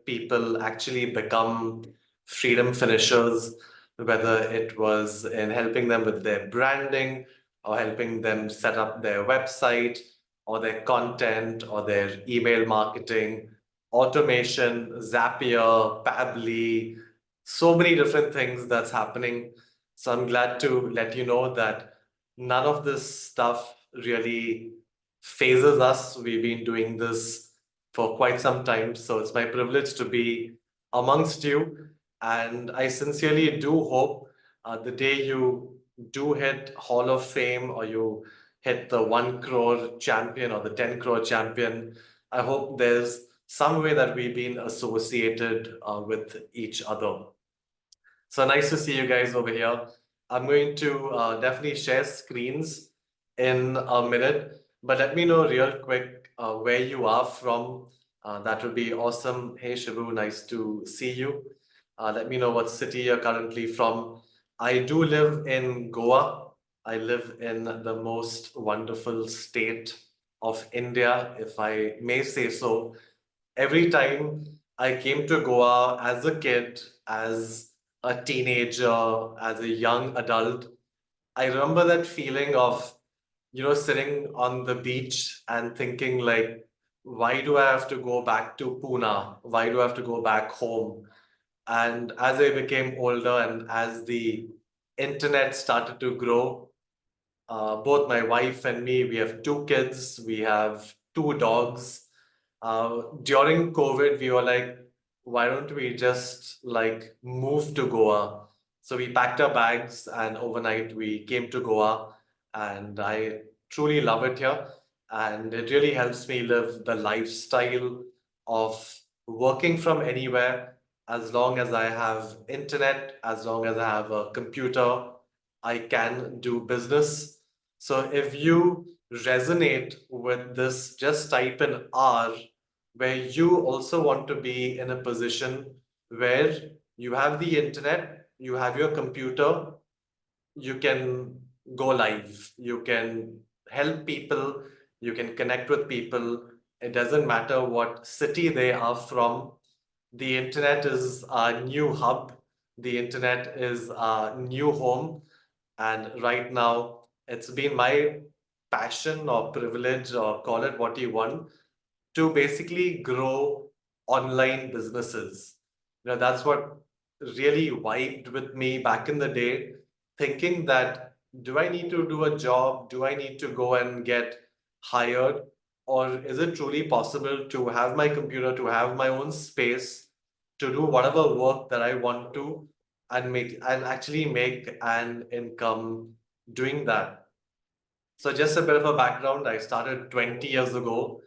people actually become freedom finishers, whether it was in helping them with their branding or helping them set up their website or their content or their email marketing, automation, Zapier, Pabbly, so many different things that's happening. So I'm glad to let you know that none of this stuff really phases us. We've been doing this for quite some time. So it's my privilege to be amongst you. And I sincerely do hope the day you do hit Hall of Fame or you hit the 1 crore champion or the 10 crore champion, I hope there's some way that we've been associated with each other. So nice to see you guys over here. I'm going to definitely share screens in a minute, but let me know real quick where you are from. That would be awesome. Hey Shibu, nice to see you. Let me know what city you're currently from. I do live in Goa. I live in the most wonderful state of India, if I may say so. Every time I came to Goa as a kid, as a teenager, as a young adult, I remember that feeling of, sitting on the beach and thinking like, why do I have to go back to Pune? Why do I have to go back home? And as I became older and as the internet started to grow, both my wife and me, we have 2 kids, we have 2 dogs. During COVID, we were like, why don't we just like move to Goa? So we packed our bags and overnight we came to Goa, and I truly love it here. And it really helps me live the lifestyle of working from anywhere as long as I have internet, as long as I have a computer, I can do business. So if you resonate with this, just type in R, where you also want to be in a position where you have the internet, you have your computer, you can go live, you can help people, you can connect with people. It doesn't matter what city they are from. The internet is our new hub, the internet is our new home. And right now, it's been my passion or privilege, or call it what you want, to basically grow online businesses. That's what really vibed with me back in the day, thinking that do I need to do a job? Do I need to go and get hired? Or is it truly possible to have my computer, to have my own space, to do whatever work that I want to, and actually make an income doing that? So just a bit of a background, I started 20 years ago.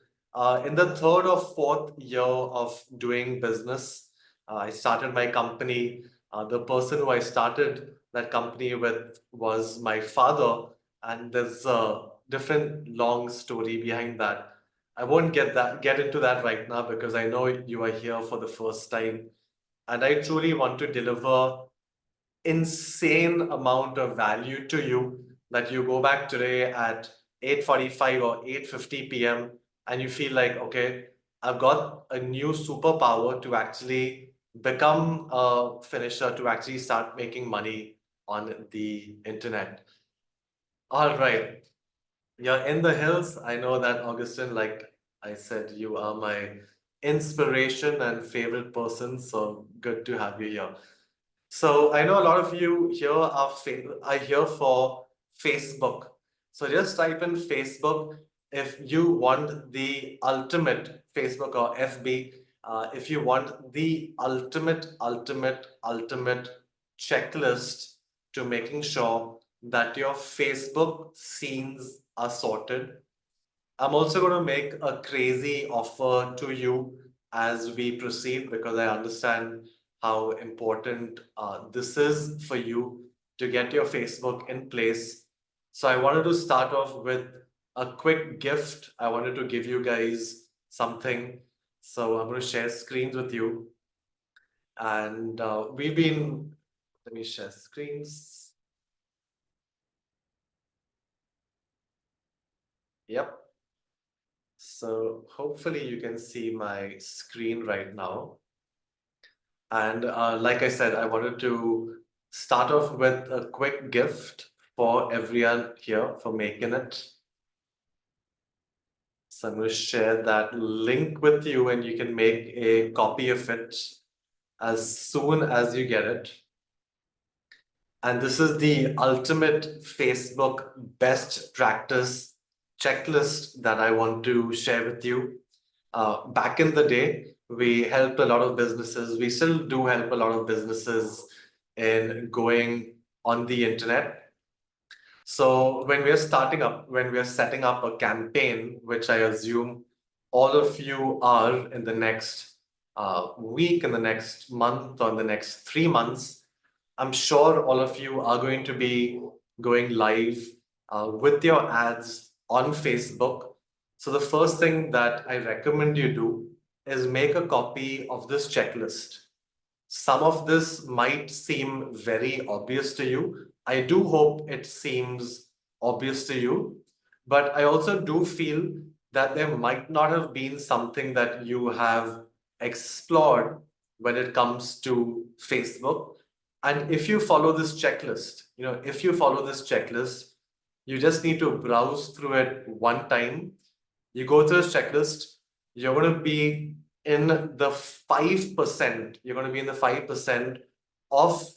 In the third or fourth year of doing business, I started my company. The person who I started that company with was my father, and there's a different long story behind that. I won't get into that right now because I know you are here for the first time, and I truly want to deliver insane amount of value to you that you go back today at 8:45 or 8:50 p.m. and you feel like, okay, I've got a new superpower to actually become a finisher, to actually start making money on the internet. All right. You're in the hills. I know that, Augustine, like I said, you are my inspiration and favorite person. So good to have you here. So I know a lot of you here are here for Facebook. So just type in Facebook if you want the ultimate Facebook or FB. If you want the ultimate checklist to making sure that your Facebook scenes are sorted. I'm also going to make a crazy offer to you as we proceed because I understand how important this is for you to get your Facebook in place. So I wanted to start off with a quick gift. I wanted to give you guys something. So I'm going to share screens with you. And let me share screens. Yep. So hopefully you can see my screen right now. And like I said, I wanted to start off with a quick gift for everyone here for making it. So I'm going to share that link with you and you can make a copy of it as soon as you get it. And this is the ultimate Facebook best practice checklist that I want to share with you. Back in the day, we helped a lot of businesses. We still do help a lot of businesses in going on the internet. So when we are starting up, when we are setting up a campaign, which I assume all of you are in the next week, in the next month, or in the next 3 months, I'm sure all of you are going to be going live with your ads on Facebook. So the first thing that I recommend you do is make a copy of this checklist. Some of this might seem very obvious to you. I do hope it seems obvious to you, but I also do feel that there might not have been something that you have explored when it comes to Facebook. And if you follow this checklist, if you follow this checklist, you just need to browse through it one time. You go through this checklist, you're going to be in the 5%. You're going to be in the 5% of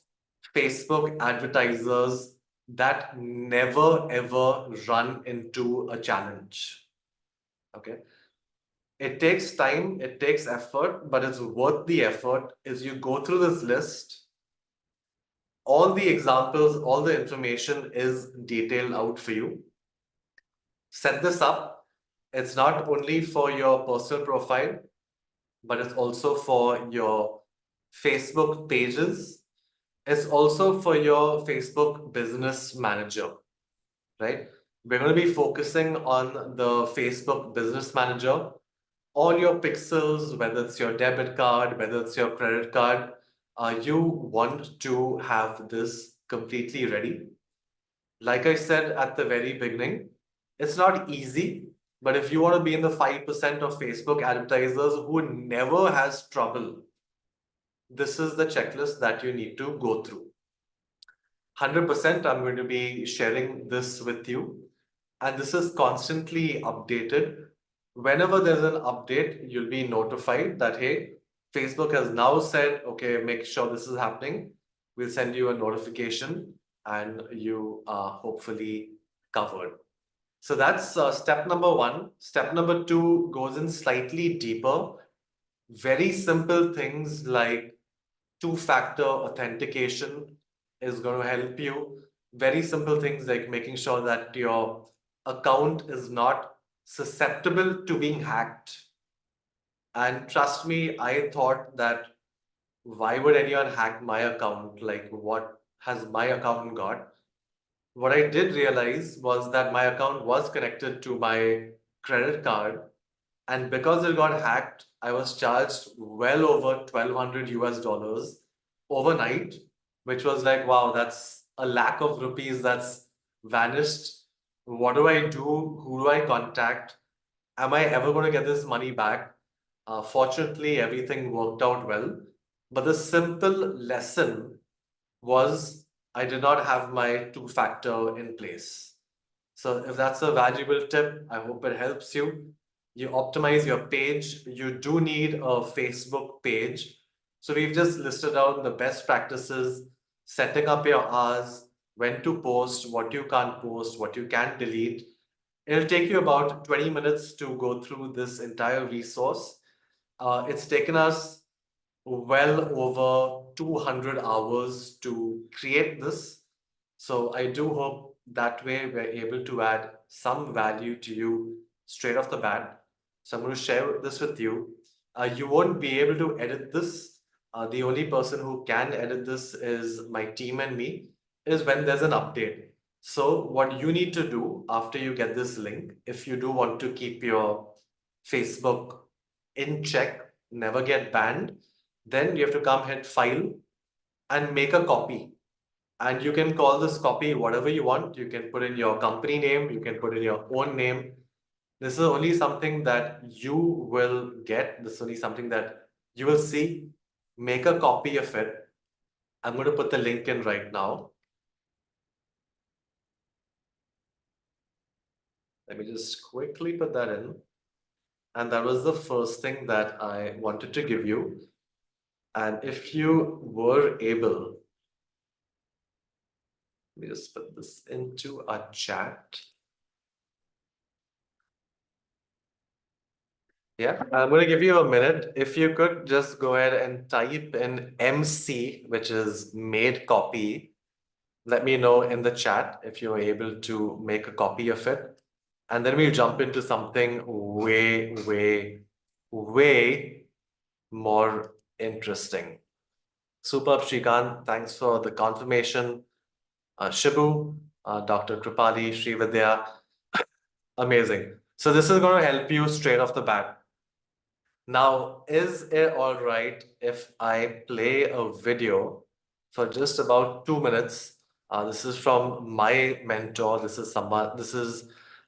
Facebook advertisers that never ever run into a challenge. Okay. It takes time, it takes effort, but it's worth the effort. As you go through this list, all the examples, all the information is detailed out for you. Set this up. It's not only for your personal profile, but it's also for your Facebook pages. It's also for your Facebook business manager, right? We're going to be focusing on the Facebook business manager. All your pixels, whether it's your debit card, whether it's your credit card, you want to have this completely ready. Like I said at the very beginning, it's not easy, but if you want to be in the 5% of Facebook advertisers who never has trouble, this is the checklist that you need to go through. 100%, I'm going to be sharing this with you. And this is constantly updated. Whenever there's an update, you'll be notified that, hey, Facebook has now said, okay, make sure this is happening. We'll send you a notification and you are hopefully covered. So that's step number one. Step number two goes in slightly deeper. Very simple things like two-factor authentication is going to help you. Very simple things like making sure that your account is not susceptible to being hacked. And trust me, I thought that why would anyone hack my account? Like, what has my account got? What I did realize was that my account was connected to my credit card. And because it got hacked, I was charged well over 1,200 US dollars overnight, which was like, wow, that's a lakh of rupees that's vanished. What do I do? Who do I contact? Am I ever going to get this money back? Fortunately, everything worked out well. But the simple lesson was I did not have my two-factor in place. So if that's a valuable tip, I hope it helps you. You optimize your page. You do need a Facebook page. So we've just listed out the best practices, setting up your hours, when to post, what you can't post, what you can delete. It'll take you about 20 minutes to go through this entire resource. It's taken us well over 200 hours to create this. So I do hope that way we're able to add some value to you straight off the bat. So I'm going to share this with you. You won't be able to edit this. The only person who can edit this is my team and me, is when there's an update. So what you need to do after you get this link, if you do want to keep your Facebook in check, never get banned, then you have to come hit file and make a copy. And you can call this copy whatever you want. You can put in your company name, you can put in your own name. This is only something that you will get. This is only something that you will see. Make a copy of it. I'm going to put the link in right now. Let me just quickly put that in. And that was the first thing that I wanted to give you. And if you were able, let me just put this into a chat. Yeah, I'm going to give you a minute. If you could just go ahead and type in MC, which is made copy. Let me know in the chat if you're able to make a copy of it. And then we'll jump into something way more interesting. Superb, Shrikant. Thanks for the confirmation. Shibu, Dr. Kripali, Srividya. Amazing. So this is going to help you straight off the bat. Now, is it all right if I play a video for just about 2 minutes? This is from my mentor. This is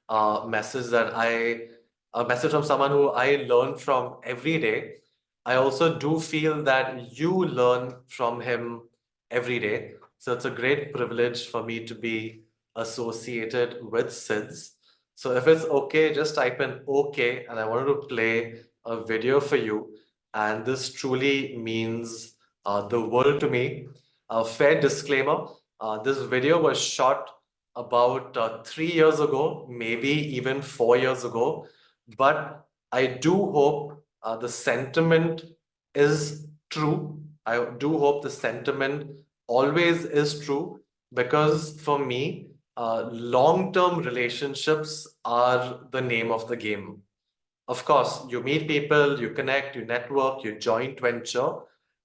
a message a message from someone who I learn from every day. I also do feel that you learn from him every day. So it's a great privilege for me to be associated with SIDS. So if it's okay, just type in okay, and I wanted to play a video for you. And this truly means the world to me. A fair disclaimer, this video was shot about 3 years ago, maybe even 4 years ago. But I do hope the sentiment is true. I do hope the sentiment always is true, because for me, long-term relationships are the name of the game. Of course, you meet people, you connect, you network, you joint venture,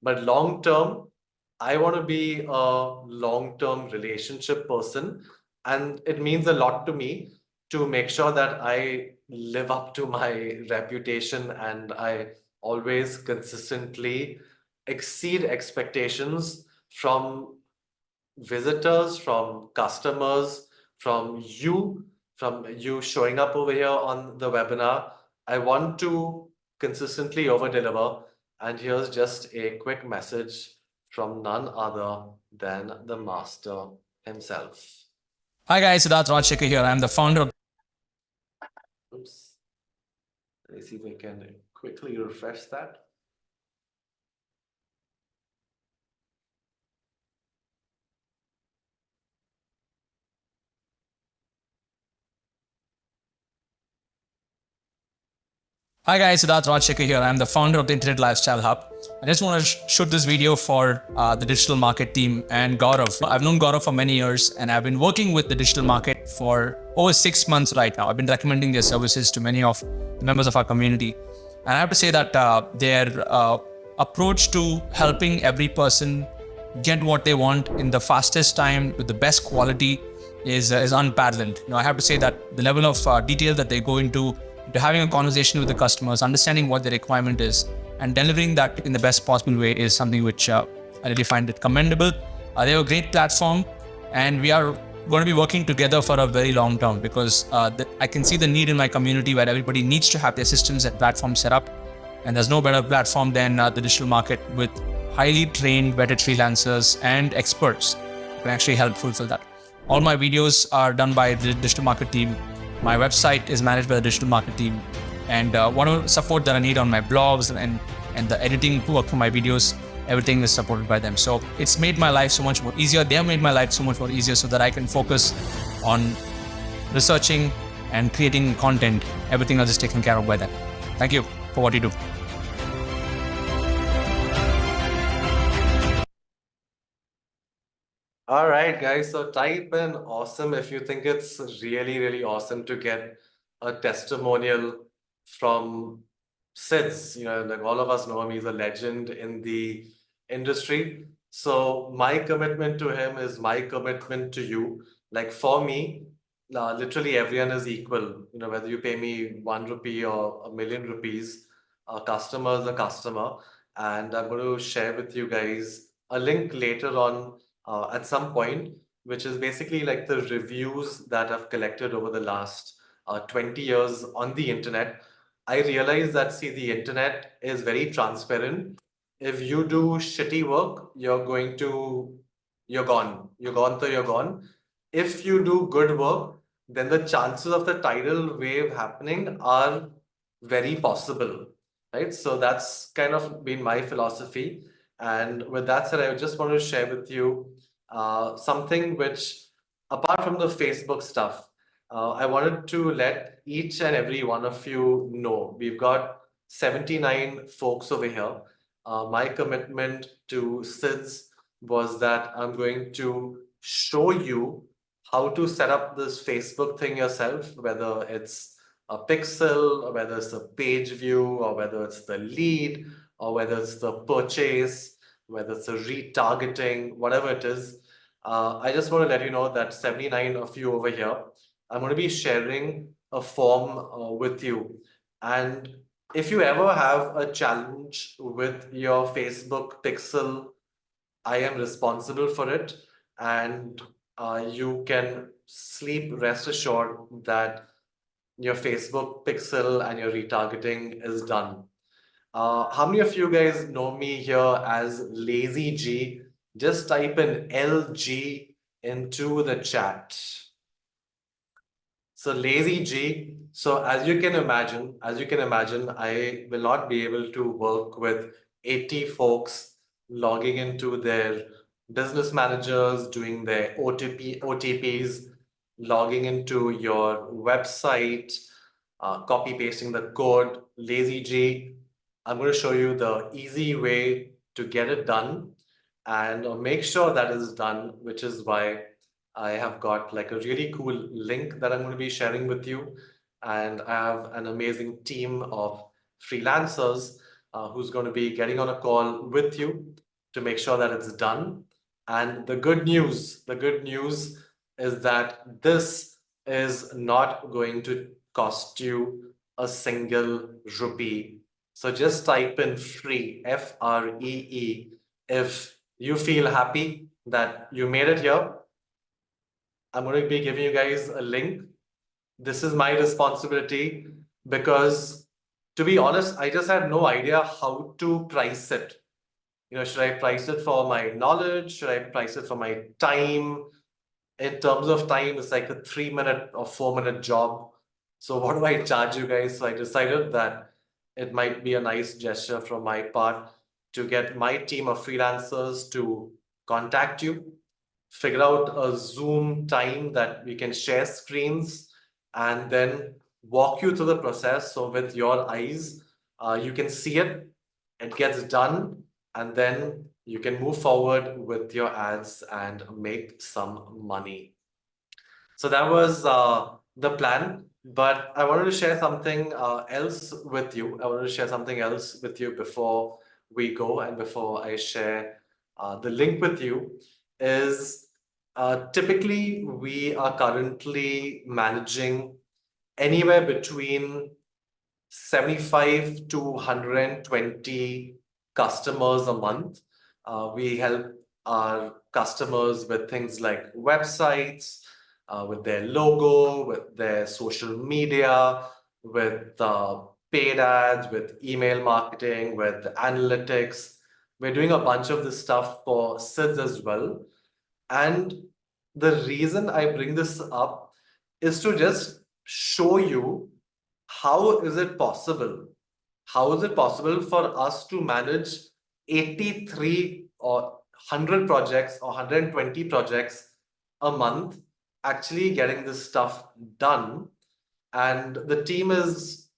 but long term, I want to be a long term relationship person. And it means a lot to me to make sure that I live up to my reputation and I always consistently exceed expectations from visitors, from customers, from you showing up over here on the webinar. I want to consistently over deliver. And here's just a quick message from none other than the master himself. Hi guys, Siddharth Rajshekar here. I'm the founder of. Oops. Let me see if we can quickly refresh that. Hi guys, Siddharth Rajshekar here. I'm the founder of the Internet Lifestyle Hub. I just want to shoot this video for the digital market team and Gaurav. I've known Gaurav for many years and I've been working with the digital market for over 6 months right now. I've been recommending their services to many of the members of our community. And I have to say that their approach to helping every person get what they want in the fastest time with the best quality is unparalleled. I have to say that the level of detail that they go into having a conversation with the customers, understanding what the requirement is, and delivering that in the best possible way is something which I really find it commendable. They have a great platform, and we are going to be working together for a very long term because I can see the need in my community where everybody needs to have their systems and platforms set up, and there's no better platform than the digital market with highly trained, vetted freelancers and experts who can actually help fulfill that. All my videos are done by the digital market team. My website is managed by the digital market team, and whatever support that I need on my blogs and the editing work for my videos, everything is supported by them. So it's made my life so much more easier. They have made my life so much more easier so that I can focus on researching and creating content. Everything else is taken care of by them. Thank you for what you do. All right, guys. So type in awesome if you think it's really awesome to get a testimonial from SIDS. Like all of us know him, he's a legend in the industry. So my commitment to him is my commitment to you. Like for me, literally everyone is equal. Whether you pay me 1 rupee or a million rupees, a customer is a customer. And I'm going to share with you guys a link later on at some point, which is basically like the reviews that I've collected over the last 20 years on the internet, I realized that, see, the internet is very transparent. If you do shitty work, you're gone. You're gone, so you're gone. If you do good work, then the chances of the tidal wave happening are very possible, right? So that's kind of been my philosophy. And with that said, I just want to share with you something which, apart from the Facebook stuff, I wanted to let each and every one of you know. We've got 79 folks over here. My commitment to SIDS was that I'm going to show you how to set up this Facebook thing yourself, whether it's a pixel, or whether it's a page view, or whether it's the lead, or whether it's the purchase, whether it's a retargeting, whatever it is. I just want to let you know that 79 of you over here, I'm going to be sharing a form with you. And if you ever have a challenge with your Facebook pixel, I am responsible for it. And you can sleep rest assured that your Facebook pixel and your retargeting is done. How many of you guys know me here as Lazy G? Just type in LG into the chat. So Lazy G. So as you can imagine, I will not be able to work with 80 folks logging into their business managers, doing their OTPs, logging into your website, copy pasting the code. Lazy G, I'm going to show you the easy way to get it done and make sure that is done, which is why I have got like a really cool link that I'm going to be sharing with you. And I have an amazing team of freelancers who's going to be getting on a call with you to make sure that it's done. And the good news is that this is not going to cost you a single rupee. So just type in free, FREE, if you feel happy that you made it here. I'm going to be giving you guys a link. This is my responsibility because, to be honest, I just had no idea how to price it. Should I price it for my knowledge? Should I price it for my time? In terms of time, it's like a 3-minute or 4-minute job. So what do I charge you guys? So I decided that it might be a nice gesture from my part to get my team of freelancers to contact you, figure out a Zoom time that we can share screens, and then walk you through the process. So with your eyes, you can see it, it gets done, and then you can move forward with your ads and make some money. So that was the plan. But I wanted to share something else with you. I wanted to share something else with you before we go and before I share the link with you. Is typically we are currently managing anywhere between 75 to 120 customers a month. We help our customers with things like websites, with their logo, with their social media, with paid ads, with email marketing, with analytics. We're doing a bunch of this stuff for SIDS as well. And the reason I bring this up is to just show you how is it possible? How is it possible for us to manage 83 or 100 projects or 120 projects a month, actually getting this stuff done? And the team is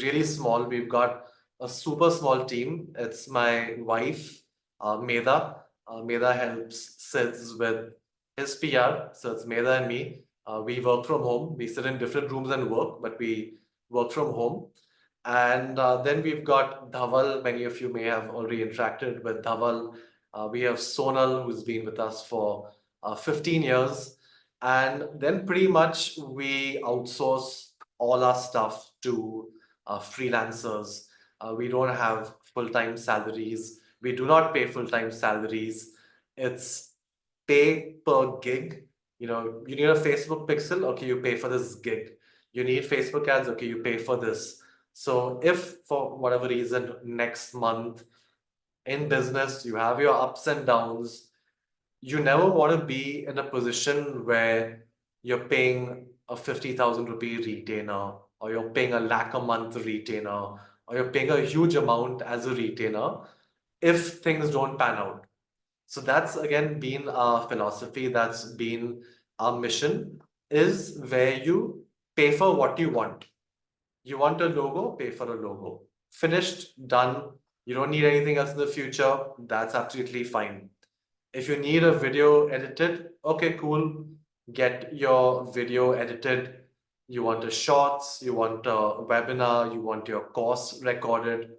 really small. We've got a super small team. It's my wife, Medha. Medha helps Sids with his PR. So it's Medha and me. We work from home. We sit in different rooms and work, but we work from home. And then we've got Dhaval. Many of you may have already interacted with Dhaval. We have Sonal, who's been with us for 15 years. And then pretty much we outsource all our stuff to freelancers. We don't have full-time salaries. We do not pay full-time salaries. It's pay per gig. You need a Facebook pixel, okay, you pay for this gig. You need Facebook ads, okay, you pay for this. So if for whatever reason next month in business you have your ups and downs, you never want to be in a position where you're paying a 50,000 rupee retainer, or you're paying a lakh a month retainer, or you're paying a huge amount as a retainer if things don't pan out. So that's again been our philosophy, that's been our mission, is where you pay for what you want. You want a logo, pay for a logo. Finished, done. You don't need anything else in the future, that's absolutely fine. If you need a video edited, okay, cool. Get your video edited. You want a shorts, you want a webinar, you want your course recorded.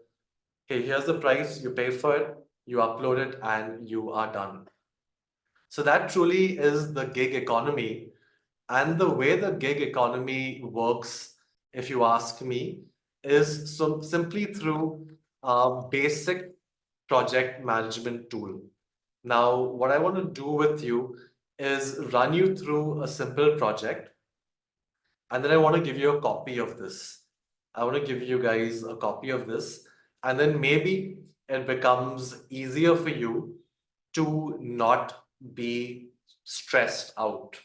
Okay, here's the price, you pay for it, you upload it, and you are done. So that truly is the gig economy. And the way the gig economy works, if you ask me, is simply through a basic project management tool. Now, what I want to do with you is run you through a simple project, and then I want to give you a copy of this. I want to give you guys a copy of this, and then maybe it becomes easier for you to not be stressed out.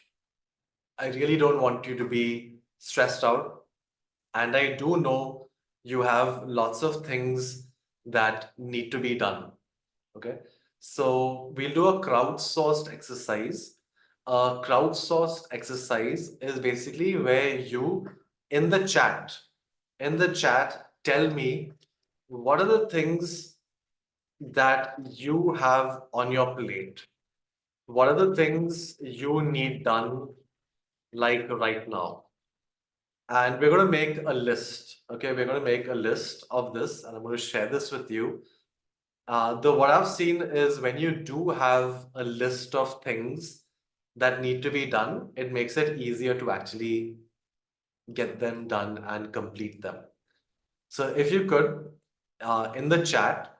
I really don't want you to be stressed out. And I do know you have lots of things that need to be done. Okay. So we'll do a crowdsourced exercise. A crowdsourced exercise is basically where you, in in the chat, tell me what are the things that you have on your plate. What are the things you need done like right now? And we're going to make a list. Okay, we're going to make a list of this, and I'm going to share this with you. The what I've seen is when you do have a list of things that need to be done, it makes it easier to actually get them done and complete them. So if you could, in the chat,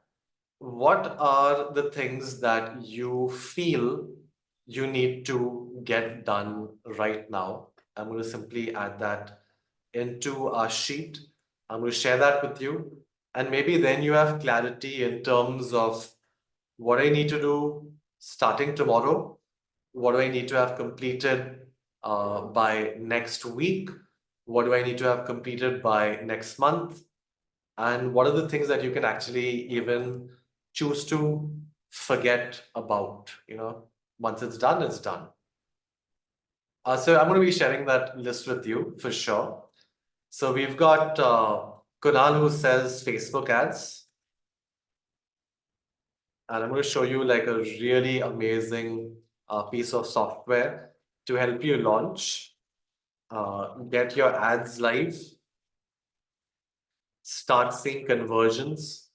what are the things that you feel you need to get done right now? I'm going to simply add that into our sheet. I'm going to share that with you. And maybe then you have clarity in terms of what I need to do starting tomorrow. What do I need to have completed by next week? What do I need to have completed by next month? And what are the things that you can actually even choose to forget about? Once it's done, it's done. So I'm going to be sharing that list with you for sure. So we've got Kunal who sells Facebook ads. And I'm going to show you like a really amazing piece of software to help you launch, get your ads live, start seeing conversions,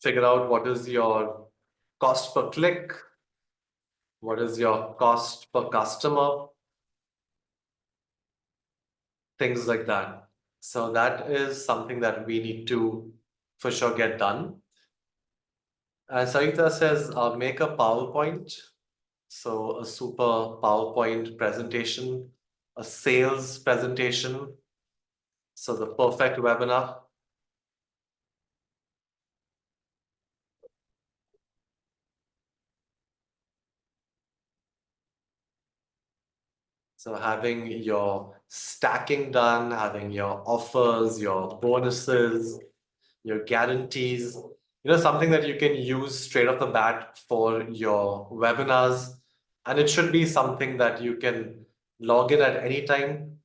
figure out what is your cost per click, what is your cost per customer, things like that. So that is something that we need to for sure get done. Sarita says, make a PowerPoint. So a super PowerPoint presentation, a sales presentation. So the perfect webinar. So having your stacking done, having your offers, your bonuses, your guarantees, something that you can use straight off the bat for your webinars. And it should be something that you can log in at any time,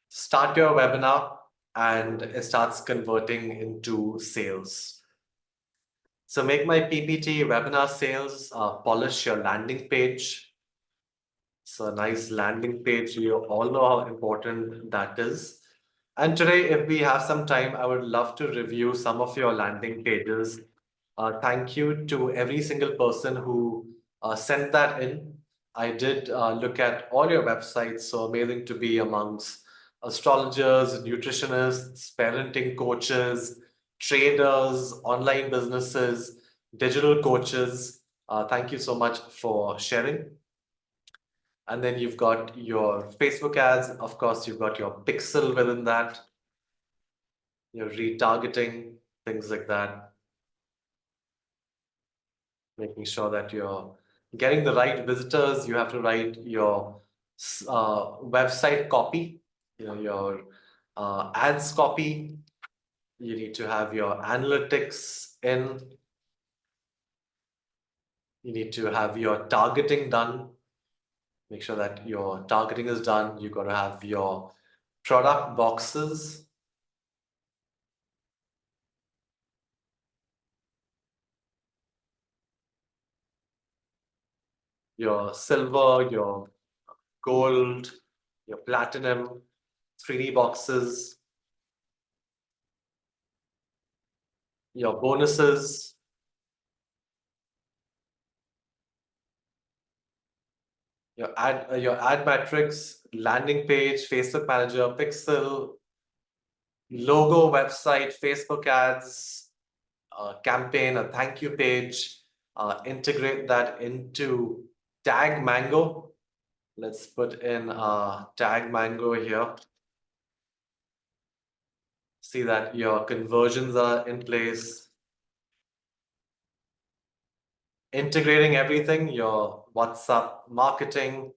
start your webinar, and it starts converting into sales. So make my PPT webinar sales, polish your landing page. So a nice landing page, you all know how important that is. And today, if we have some time, I would love to review some of your landing pages. Thank you to every single person who sent that in. I did look at all your websites, so amazing to be amongst astrologers, nutritionists, parenting coaches, traders, online businesses, digital coaches. Thank you so much for sharing. And then you've got your Facebook ads. Of course, you've got your pixel within that, your retargeting, things like that. Making sure that you're getting the right visitors. You have to write your website copy, your ads copy. You need to have your analytics in. You need to have your targeting done. Make sure that your targeting is done. You've got to have your product boxes. Your silver, your gold, your platinum, 3D boxes, your bonuses, your ad metrics, landing page, Facebook Manager, Pixel, logo, website, Facebook ads, campaign, a thank you page, integrate that into Tag Mango. Let's put in Tag Mango here. See that your conversions are in place. Integrating everything, your WhatsApp marketing,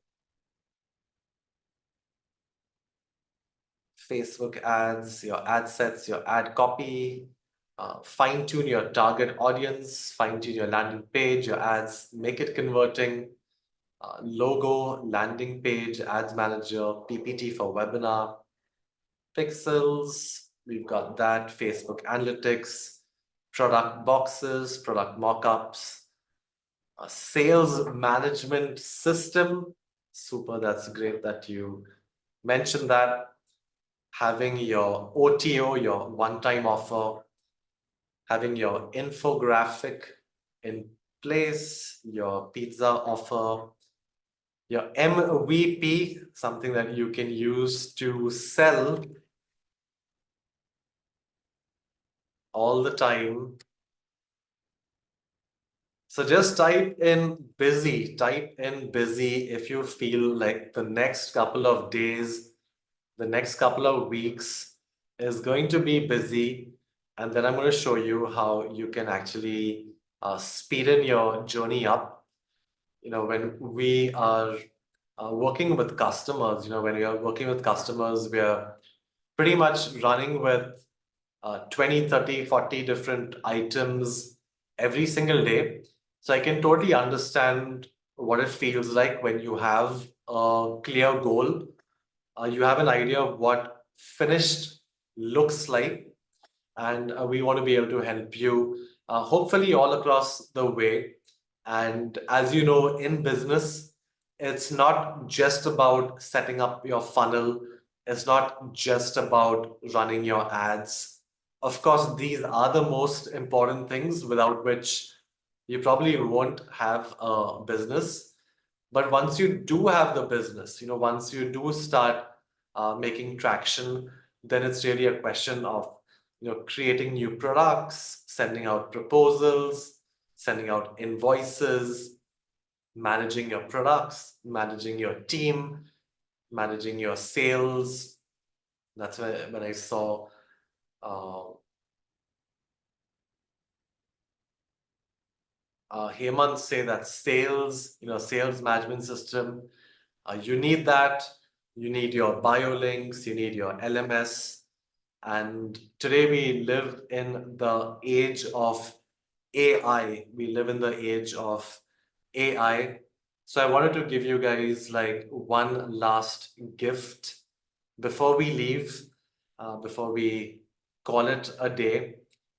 Facebook ads, your ad sets, your ad copy, fine tune your target audience, fine tune your landing page, your ads, make it converting, logo, landing page, ads manager, PPT for webinar, pixels, we've got that, Facebook analytics, product boxes, product mockups, a sales management system. Super, that's great that you mentioned that. Having your OTO, your one-time offer, having your infographic in place, your pizza offer, your MVP, something that you can use to sell all the time. So just type in busy if you feel like the next couple of days, the next couple of weeks is going to be busy. And then I'm going to show you how you can actually speed in your journey up. When we are working with customers, when we are working with customers, we are pretty much running with 20, 30, 40 different items every single day. So I can totally understand what it feels like when you have a clear goal. You have an idea of what finished looks like, and we want to be able to help you, hopefully all across the way. And as you know, in business, it's not just about setting up your funnel. It's not just about running your ads. Of course, these are the most important things without which you probably won't have a business. But once you do have the business, once you do start making traction, then it's really a question of creating new products, sending out proposals, sending out invoices, managing your products, managing your team, managing your sales. That's when I saw Hemant say that sales, sales management system, you need that. You need your bio links, you need your LMS. And today we live in the age of AI. We live in the age of AI. So I wanted to give you guys like one last gift before we leave, before we call it a day.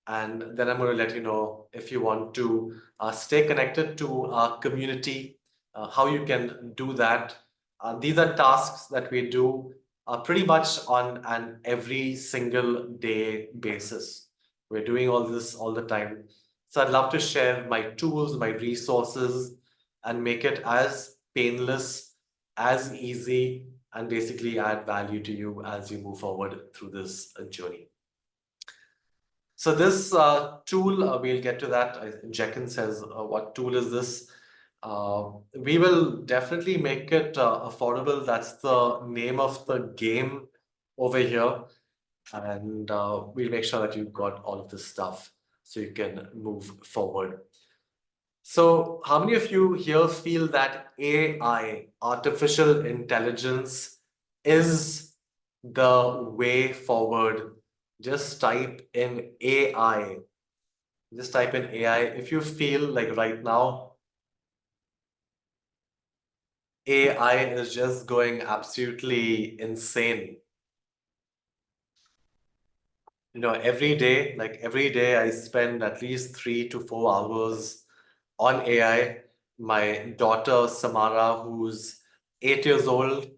And then I'm going to let you know if you want to stay connected to our community, how you can do that. These are tasks that we do pretty much on an every single day basis. We're doing all this all the time. So I'd love to share my tools, my resources, and make it as painless, as easy, and basically add value to you as you move forward through this journey. So this tool, we'll get to that. Jekin says, what tool is this? We will definitely make it affordable. That's the name of the game over here. And we'll make sure that you've got all of this stuff so you can move forward. So, how many of you here feel that AI, artificial intelligence, is the way forward? Just type in AI. Just type in AI. If you feel like right now, AI is just going absolutely insane. Every day I spend at least 3 to 4 hours on AI. My daughter Samara, who's 8 years old,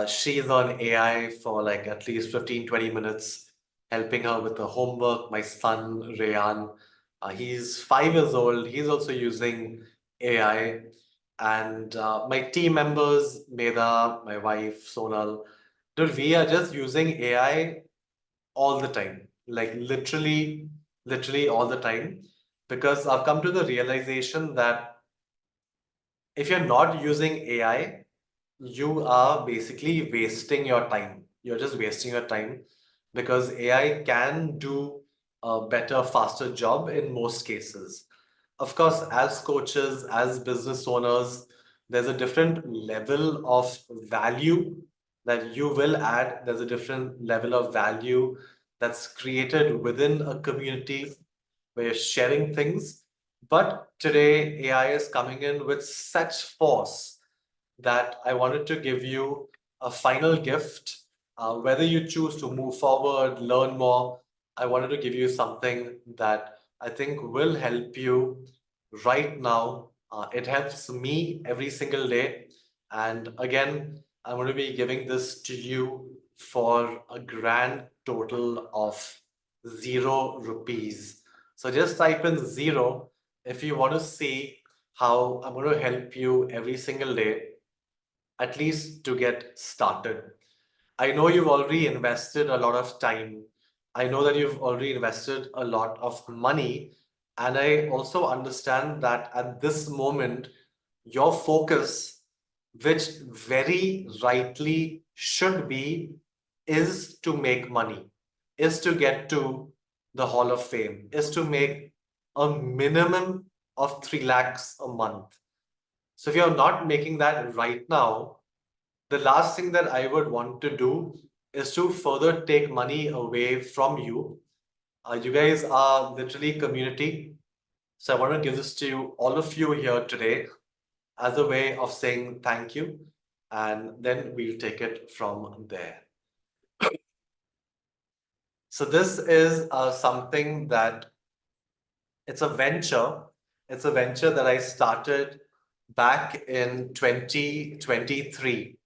she's on AI for like at least 15-20 minutes, helping her with the homework. My son Rayan, he's 5 years old. He's also using AI. And my team members, Meda, my wife Sonal, dude, we are just using AI all the time, like literally all the time, because I've come to the realization that if you're not using AI, you are basically wasting your time. You're just wasting your time because AI can do a better, faster job in most cases. Of course, as coaches, as business owners, there's a different level of value that you will add. There's a different level of value that's created within a community where you're sharing things. But today, AI is coming in with such force that I wanted to give you a final gift. Whether you choose to move forward, learn more, I wanted to give you something that I think will help you right now. It helps me every single day. And again, I'm going to be giving this to you for a grand total of 0 rupees. So just type in zero if you want to see how I'm going to help you every single day, at least to get started. I know you've already invested a lot of time. I know that you've already invested a lot of money. And I also understand that at this moment, your focus, which very rightly should be, is to make money, is to get to the Hall of Fame, is to make a minimum of 3 lakhs a month. So if you're not making that right now, the last thing that I would want to do is to further take money away from you. You guys are literally community. So I want to give this to you, all of you here today, as a way of saying thank you. And then we'll take it from there. So this is something that it's a venture. It's a venture that I started back in 2023.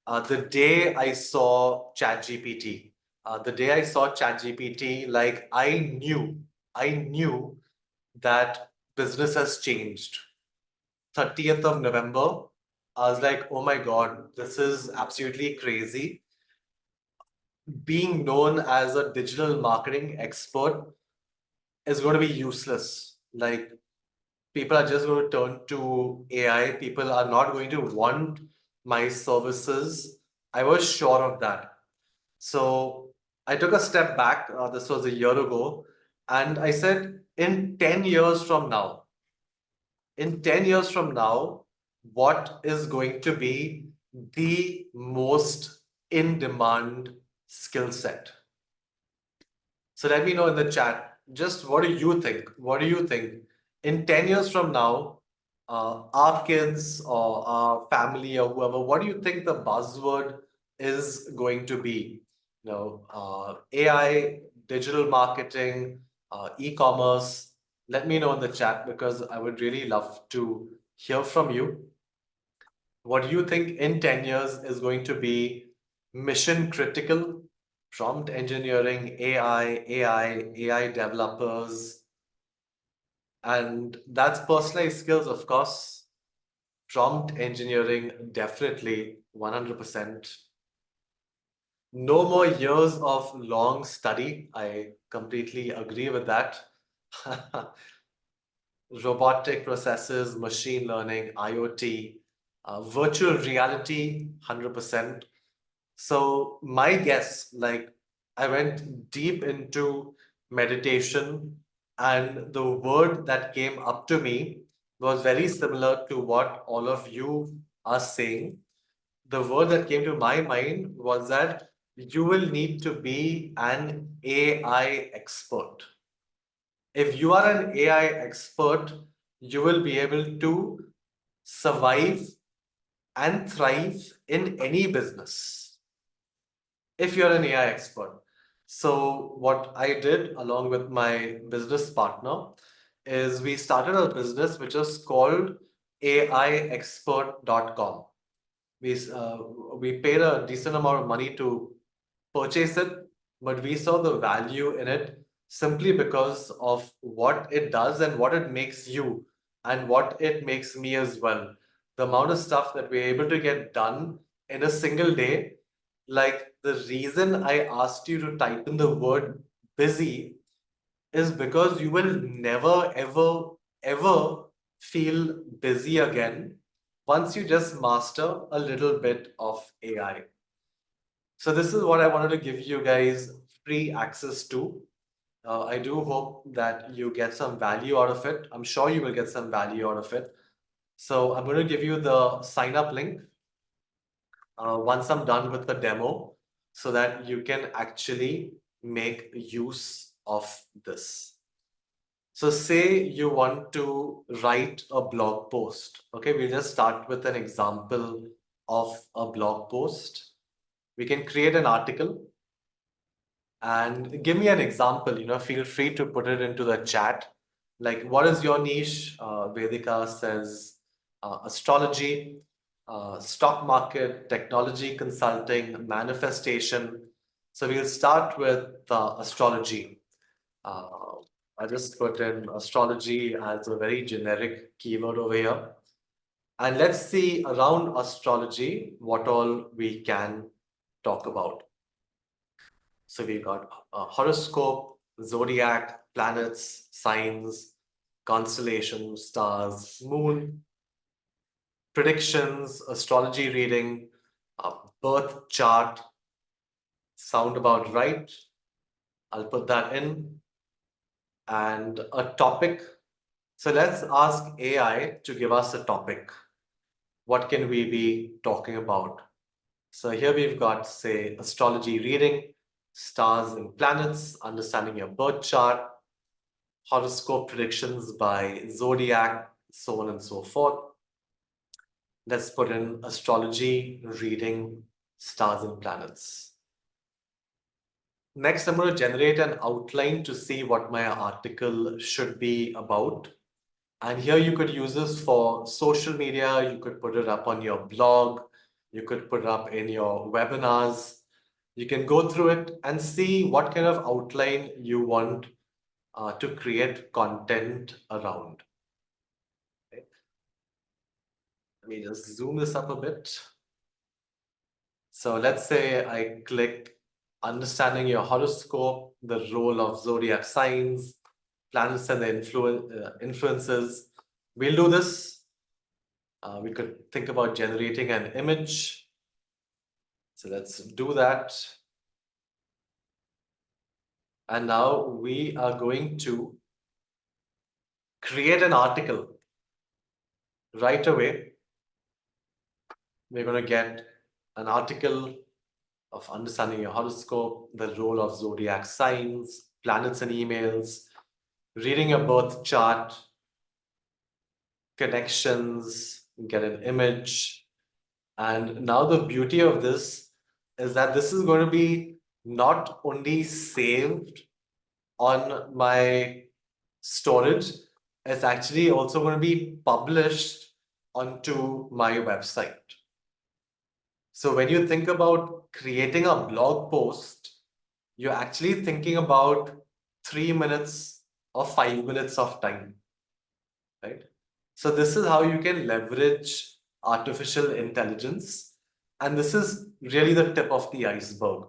The day I saw ChatGPT, like I knew that business has changed. 30th of November, I was like, oh my God, this is absolutely crazy. Being known as a digital marketing expert is going to be useless. Like, people are just going to turn to AI. People are not going to want my services. I was sure of that. So I took a step back. This was a year ago. And I said, in 10 years from now, what is going to be the most in demand skill set? So let me know in the chat, just what do you think? What do you think? In 10 years from now, our kids or our family or whoever, what do you think the buzzword is going to be? AI, digital marketing, e-commerce. Let me know in the chat because I would really love to hear from you. What do you think in 10 years is going to be mission critical? Prompt engineering, AI developers, and that's personalized skills, of course. Prompt engineering, definitely 100%. No more years of long study. I completely agree with that. robotic processes, machine learning, IoT, virtual reality, 100%. So my guess, like I went deep into meditation, and the word that came up to me was very similar to what all of you are saying. The word that came to my mind was that you will need to be an AI expert. If you are an AI expert, you will be able to survive and thrive in any business if you're an AI expert. So, what I did along with my business partner is we started a business which is called AIexpert.com. We we paid a decent amount of money to purchase it, but we saw the value in it simply because of what it does and what it makes you and what it makes me as well. The amount of stuff that we're able to get done in a single day, like the reason I asked you to type in the word busy is because you will never, ever, ever feel busy again once you just master a little bit of AI. So this is what I wanted to give you guys free access to. I do hope that you get some value out of it. I'm sure you will get some value out of it. So I'm going to give you the sign up link once I'm done with the demo so that you can actually make use of this. So say you want to write a blog post. Okay, we'll just start with an example of a blog post. We can create an article and give me an example. Feel free to put it into the chat. Like, what is your niche? Vedika says astrology, stock market, technology consulting, manifestation. So we'll start with astrology. Uh, I just put in astrology as a very generic keyword over here. And let's see around astrology what all we can talk about. So we got horoscope, zodiac, planets, signs, constellations, stars, moon, predictions, astrology reading, birth chart. Sound about right? I'll put that in. And a topic. So let's ask AI to give us a topic. What can we be talking about? So here we've got, say, astrology reading, stars and planets, understanding your birth chart, horoscope predictions by zodiac, so on and so forth. Let's put in astrology reading, stars and planets. Next, I'm going to generate an outline to see what my article should be about. And here you could use this for social media, you could put it up on your blog, you could put it up in your webinars. You can go through it and see what kind of outline you want to create content around. Okay. Let me just zoom this up a bit. So let's say I click understanding your horoscope, the role of zodiac signs, planets and the influences. We'll do this. We could think about generating an image. So let's do that. And now we are going to create an article right away. We're going to get an article of understanding your horoscope, the role of zodiac signs, planets and emails, reading your birth chart, connections, get an image. And now the beauty of this is that this is going to be not only saved on my storage, it's actually also going to be published onto my website. So when you think about creating a blog post, you're actually thinking about 3 minutes or 5 minutes of time, right? So this is how you can leverage artificial intelligence. And this is really the tip of the iceberg.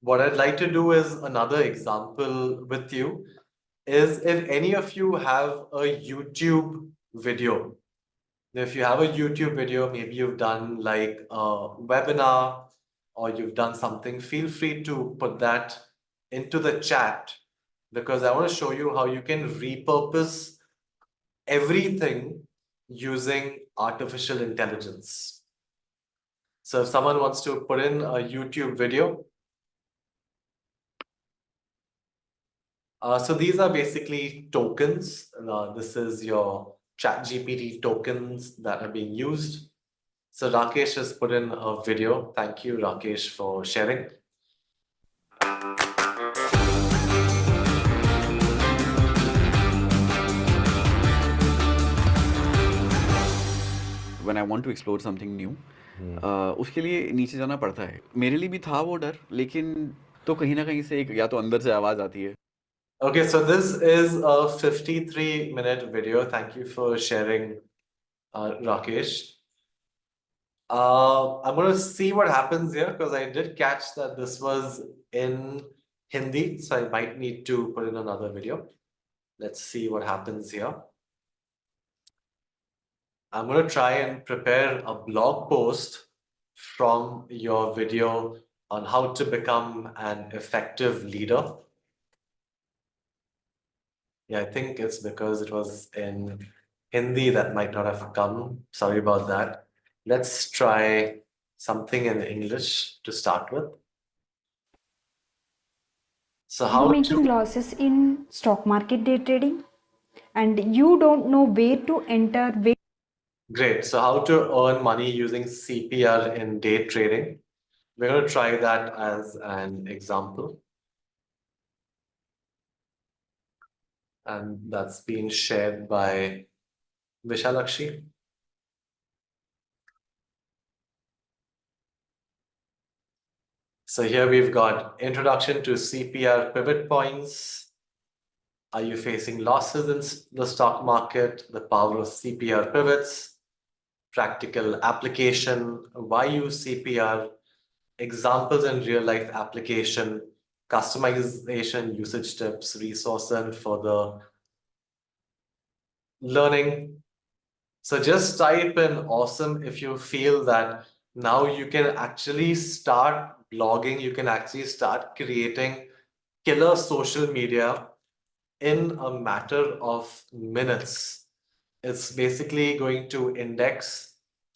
What I'd like to do is another example with you. is if any of you have a YouTube video. If you have a YouTube video, maybe you've done like a webinar or you've done something, feel free to put that into the chat because I want to show you how you can repurpose everything using artificial intelligence. So if someone wants to put in a YouTube video, so these are basically tokens. This is your ChatGPT tokens that are being used. So Rakesh has put in a video. Thank you, Rakesh, for sharing. When I want to explore something new, उसके लिए नीचे जाना पड़ता है. मेरे लिए भी था वो डर, लेकिन तो कहीं ना कहीं से एक या तो अंदर से आवाज आती है. Okay, so this is a 53-minute video. Thank you for sharing, Rakesh. I'm going to see what happens here because I did catch that this was in Hindi, so I might need to put in another video. Let's see what happens here. I'm going to try and prepare a blog post from your video on how to become an effective leader. Yeah, I think it's because it was in Hindi that might not have come. Sorry about that. Let's try something in English to start with. So how You're making losses in stock market day trading and you don't know where to enter, Great. So how to earn money using CPR in day trading. We're going to try that as an example. And that's been shared by Vishalakshi. So here we've got introduction to CPR pivot points. Are you facing losses in the stock market? The power of CPR pivots, practical application, why use CPR, examples in real life application, customization, usage tips, resource and further learning. So just type in awesome if you feel that now you can actually start blogging, you can actually start creating killer social media in a matter of minutes. It's basically going to index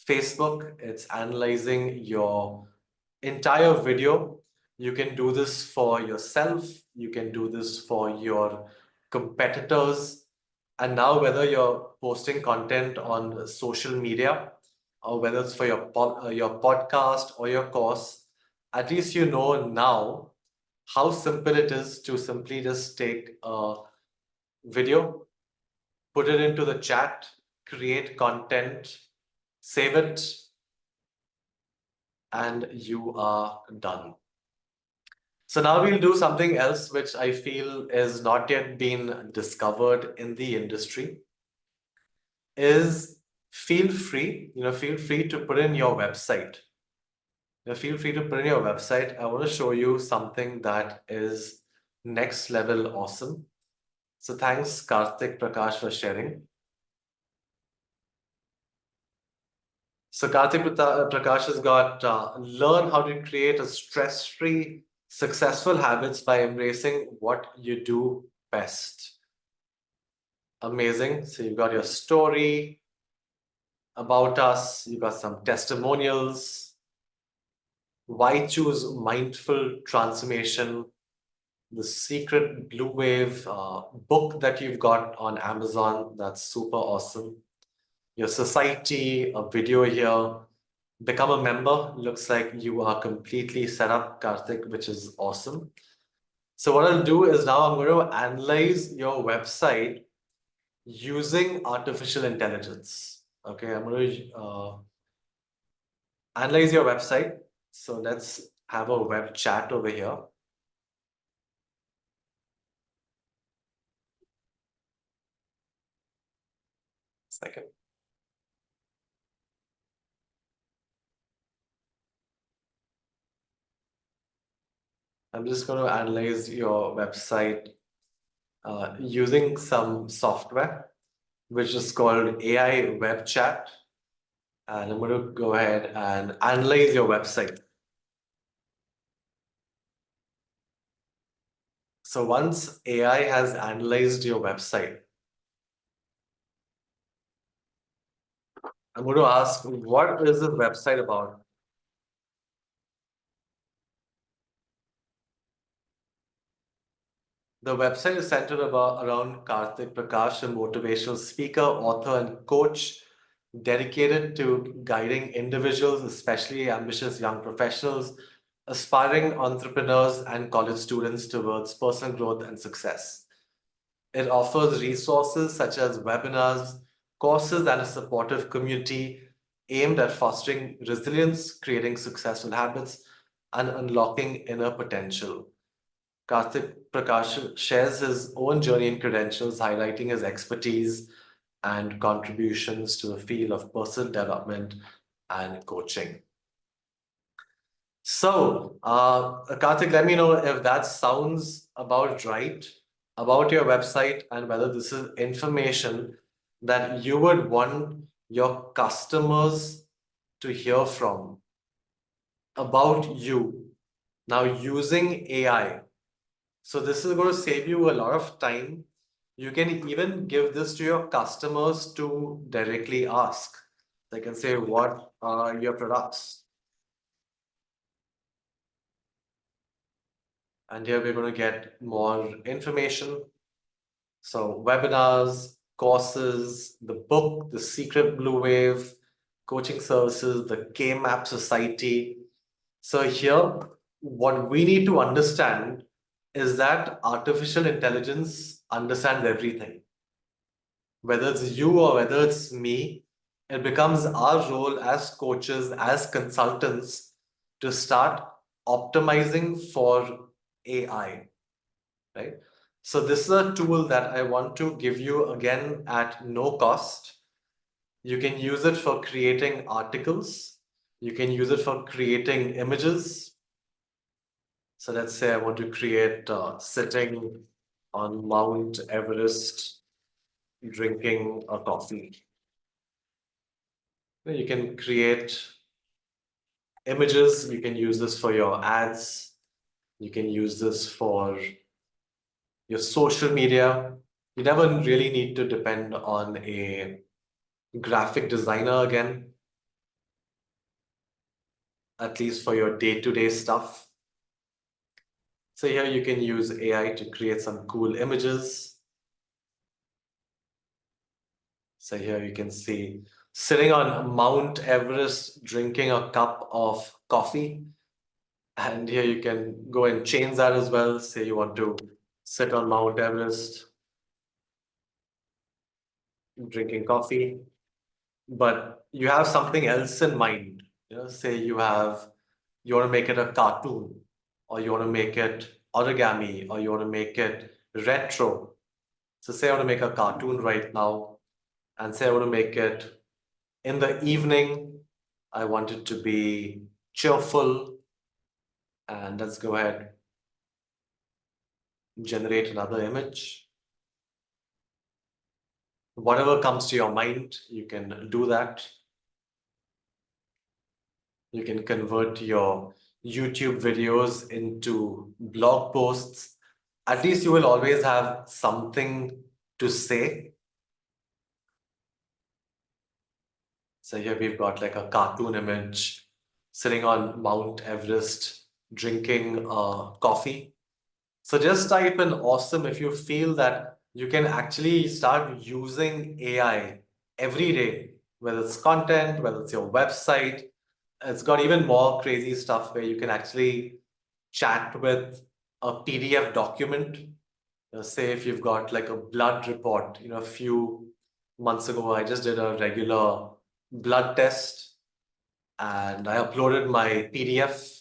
Facebook, it's analyzing your entire video. You can do this for yourself, you can do this for your competitors. And now, whether you're posting content on social media or whether it's for your podcast or your course, at least you know now how simple it is to simply just take a video, put it into the chat, create content, save it, and you are done. So now we'll do something else which I feel is not yet been discovered in the industry. Is feel free to put in your website. Feel free to put in your website. I want to show you something that is next level awesome. So thanks Karthik Prakash for sharing. So Karthik Prakash has got learn how to create a stress-free, successful habits by embracing what you do best. Amazing. So you've got your story about us, you've got some testimonials. Why choose mindful transformation? The secret blue wave book that you've got on Amazon, that's super awesome. Your society, a video here. Become a member. Looks like you are completely set up, Karthik, which is awesome. So what I'll do is now I'm going to analyze your website using artificial intelligence. Okay, I'm going to analyze your website. So let's have a web chat over here. Second. I'm just going to analyze your website using some software which is called AI Web Chat. And I'm going to go ahead and analyze your website. So once AI has analyzed your website, I'm going to ask, what is this website about? The website is centered around Karthik Prakash, a motivational speaker, author, and coach dedicated to guiding individuals, especially ambitious young professionals, aspiring entrepreneurs, and college students towards personal growth and success. It offers resources such as webinars, courses, and a supportive community aimed at fostering resilience, creating successful habits, and unlocking inner potential. Karthik Prakash shares his own journey and credentials, highlighting his expertise and contributions to the field of personal development and coaching. So, Karthik, let me know if that sounds about right about your website and whether this is information that you would want your customers to hear from about you. Now, using AI. So this is going to save you a lot of time. You can even give this to your customers to directly ask. They can say, what are your products? And here we're going to get more information. So webinars, courses, the book, The Secret Blue Wave, coaching services, the K-Map Society. So here, what we need to understand is that artificial intelligence understands everything. Whether it's you or whether it's me, it becomes our role as coaches, as consultants, to start optimizing for AI, right? So this is a tool that I want to give you again at no cost. You can use it for creating articles. You can use it for creating images. So let's say I want to create sitting on Mount Everest, drinking a coffee. You can create images. You can use this for your ads. You can use this for your social media. You never really need to depend on a graphic designer again, at least for your day-to-day stuff. So here you can use AI to create some cool images. So here you can see sitting on Mount Everest drinking a cup of coffee. And here you can go and change that as well. Say you want to sit on Mount Everest drinking coffee, but you have something else in mind. Say you want to make it a cartoon, or you want to make it origami, or you want to make it retro. So say I want to make a cartoon right now, and say I want to make it in the evening. I want it to be cheerful, and let's go ahead, generate another image. Whatever comes to your mind, you can do that. You can convert your YouTube videos into blog posts. At least you will always have something to say. So here we've got like a cartoon image sitting on Mount Everest drinking coffee. So just type in awesome if you feel that you can actually start using AI every day, whether it's content, whether it's your website. It's got even more crazy stuff where you can actually chat with a PDF document. Say if you've got like a blood report, a few months ago, I just did a regular blood test and I uploaded my PDF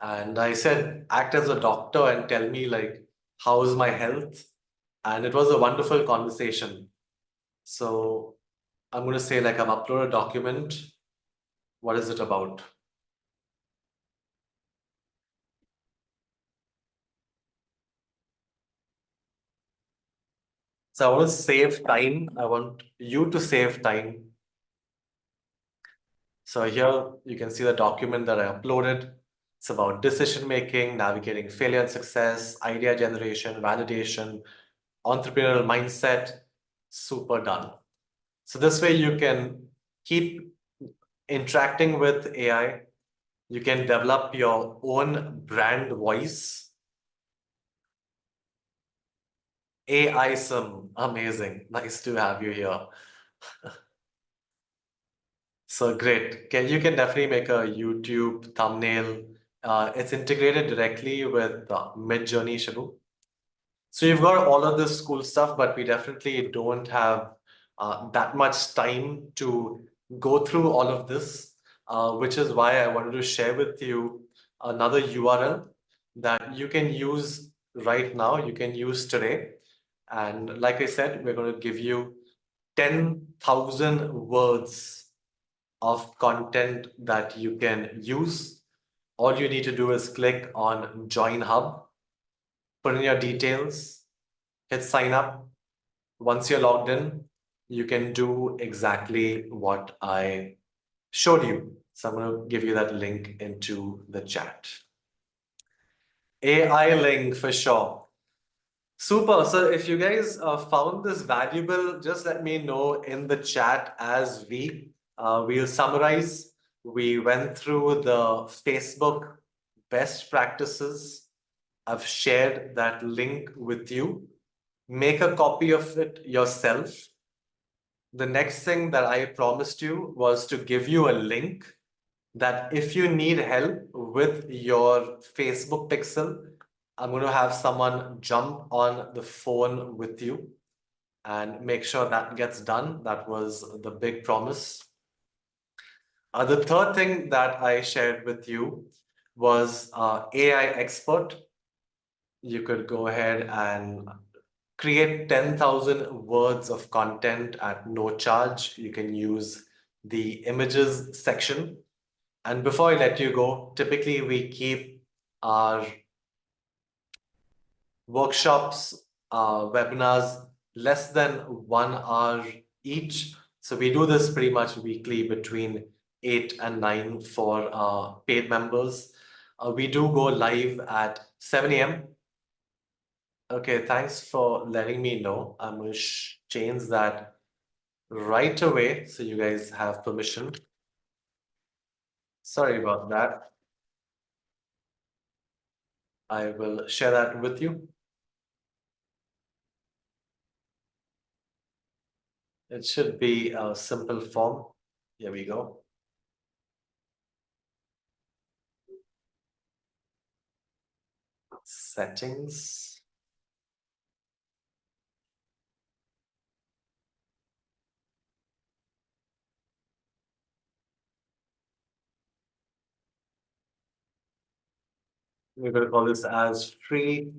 and I said, act as a doctor and tell me like, how is my health? And it was a wonderful conversation. So I'm going to say like, I've uploaded a document. What is it about? So I want to save time. I want you to save time. So here you can see the document that I uploaded. It's about decision making, navigating failure and success, idea generation, validation, entrepreneurial mindset. Super done. So this way you can keep interacting with AI. You can develop your own brand voice. AI-some, amazing. Nice to have you here. So great. You can definitely make a YouTube thumbnail. It's integrated directly with Midjourney, Shibu. So you've got all of this cool stuff, but we definitely don't have that much time to go through all of this, which is why I wanted to share with you another URL that you can use right now, you can use today. And like I said, we're going to give you 10,000 words of content that you can use. All you need to do is click on Join Hub, put in your details, hit sign up. Once you're logged in, you can do exactly what I showed you. So I'm going to give you that link into the chat. AI link for sure. Super. So if you guys found this valuable, just let me know in the chat as we'll summarize. We went through the Facebook best practices. I've shared that link with you. Make a copy of it yourself. The next thing that I promised you was to give you a link that if you need help with your Facebook pixel, I'm going to have someone jump on the phone with you and make sure that gets done. That was the big promise. The third thing that I shared with you was AI expert. You could go ahead and create 10,000 words of content at no charge. You can use the images section. And before I let you go, typically we keep our workshops, webinars less than 1 hour each. So we do this pretty much weekly between 8 and 9 for paid members. We do go live at 7 a.m. Okay, thanks for letting me know. I'm going to change that right away so you guys have permission. Sorry about that. I will share that with you. It should be a simple form. Here we go. Settings. We're going to call this as free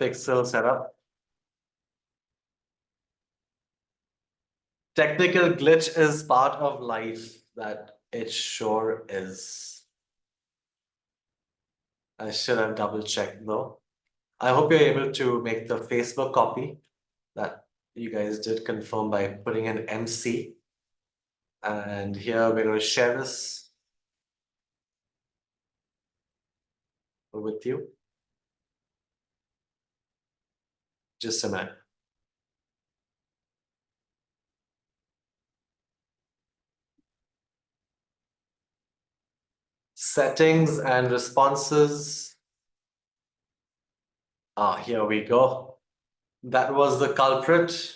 pixel setup. Technical glitch is part of life, that it sure is. I should have double checked though. I hope you're able to make the Facebook copy that you guys did confirm by putting an MC. And here we're going to share this with you. Just a minute. Settings and responses. Here we go. That was the culprit.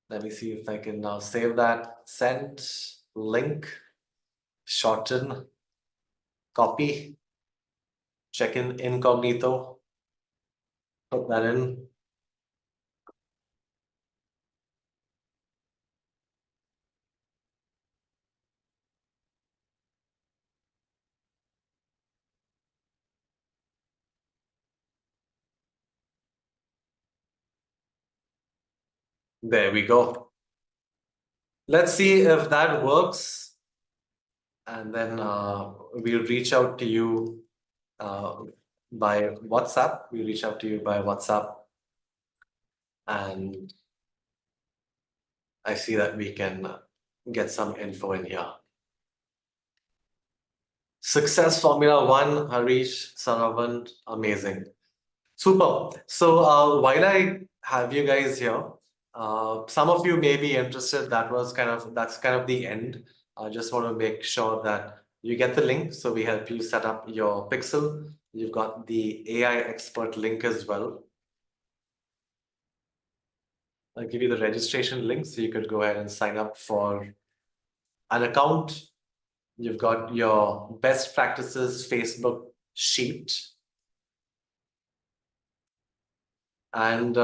Let me see if I can now save that. Send, link, shorten, copy, check in incognito, put that in. There we go. Let's see if that works. And then we'll reach out to you by WhatsApp. We'll reach out to you by WhatsApp And I see that we can get some info in here. Success Formula One, Harish, Saravan, amazing. Super. So while I have you guys here, some of you may be interested. That's kind of the end. I just want to make sure that you get the link. So we help you set up your Pixel. You've got the AI expert link as well. I'll give you the registration link so you could go ahead and sign up for an account. You've got your best practices Facebook sheet. And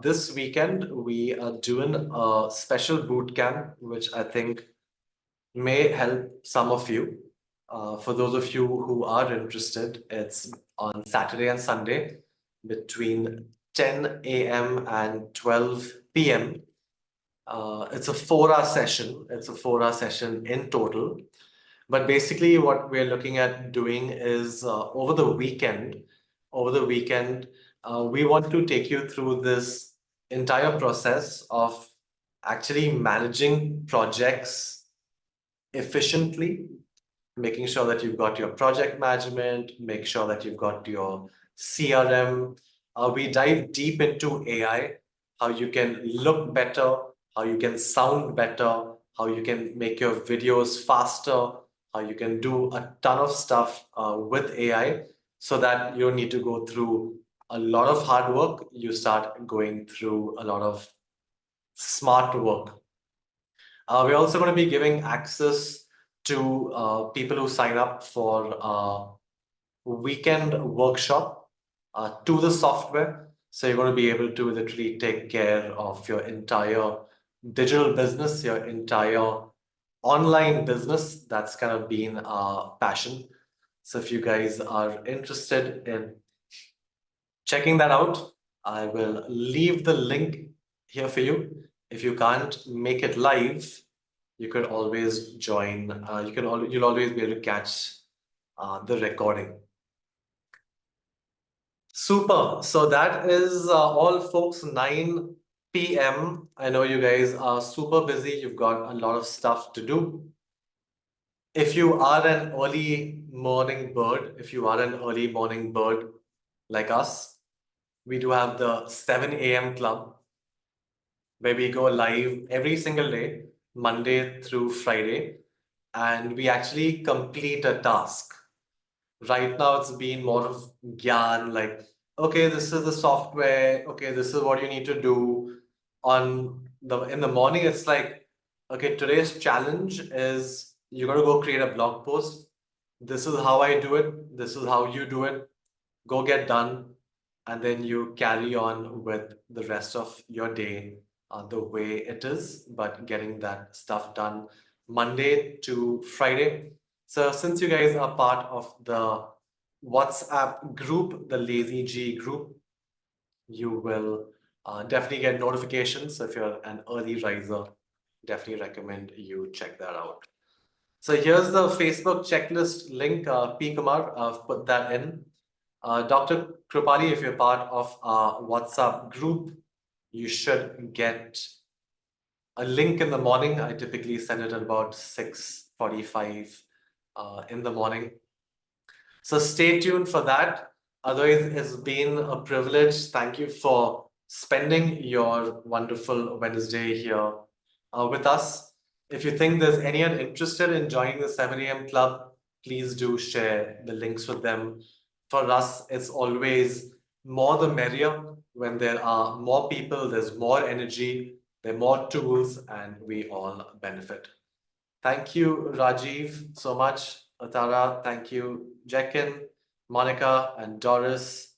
this weekend, we are doing a special boot camp, which I think may help some of you. For those of you who are interested, it's on Saturday and Sunday between 10 a.m. and 12 p.m. It's a 4-hour session. It's a 4-hour session in total. But basically, what we're looking at doing is over the weekend, we want to take you through this entire process of actually managing projects efficiently, making sure that you've got your project management, make sure that you've got your CRM. We dive deep into AI, how you can look better, how you can sound better, how you can make your videos faster, how you can do a ton of stuff with AI so that you don't need to go through a lot of hard work. You start going through a lot of smart work. We're also going to be giving access to people who sign up for a weekend workshop to the software. So you're going to be able to literally take care of your entire digital business, your entire online business. That's kind of been our passion. So if you guys are interested in checking that out, I will leave the link here for you. If you can't make it live, you could always join. You'll always be able to catch the recording. Super. So that is all, folks. 9 p.m. I know you guys are super busy. You've got a lot of stuff to do. If you are an early morning bird, like us, we do have the 7 a.m. club where we go live every single day, Monday through Friday, and we actually complete a task. Right now, it's been more of gyan, like, okay, this is the software, okay, this is what you need to do. In the morning, it's like, okay, today's challenge is you're gonna go create a blog post. This is how I do it, this is how you do it. Go get done, and then you carry on with the rest of your day the way it is, but getting that stuff done Monday to Friday. So since you guys are part of the WhatsApp group, the Lazy G group, you will definitely get notifications. So if you're an early riser, definitely recommend you check that out. So here's the Facebook checklist link. P. Kumar, I've put that in. Dr. Kripali, if you're part of our WhatsApp group, you should get a link in the morning. I typically send it at about 6:45 in the morning. So stay tuned for that. Otherwise, it's been a privilege. Thank you for spending your wonderful Wednesday here with us. If you think there's anyone interested in joining the 7 a.m. club, please do share the links with them. For us, it's always more the merrier. When there are more people, there's more energy, there are more tools, and we all benefit. Thank you, Rajiv, so much. Atara, thank you. Jekin, Monica, and Doris.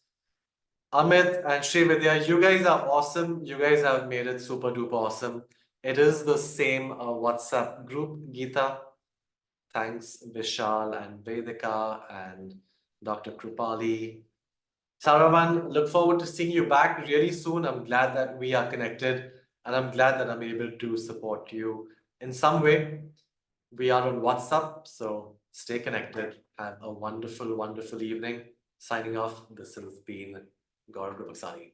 Amit and Srividya, you guys are awesome. You guys have made it super duper awesome. It is the same WhatsApp group, Geeta. Thanks, Vishal and Vedika and Dr. Kripali. Saravan, look forward to seeing you back really soon. I'm glad that we are connected, and I'm glad that I'm able to support you in some way. We are on WhatsApp, so stay connected. Have a wonderful, wonderful evening. Signing off, this has been Gaurav Rupaksani.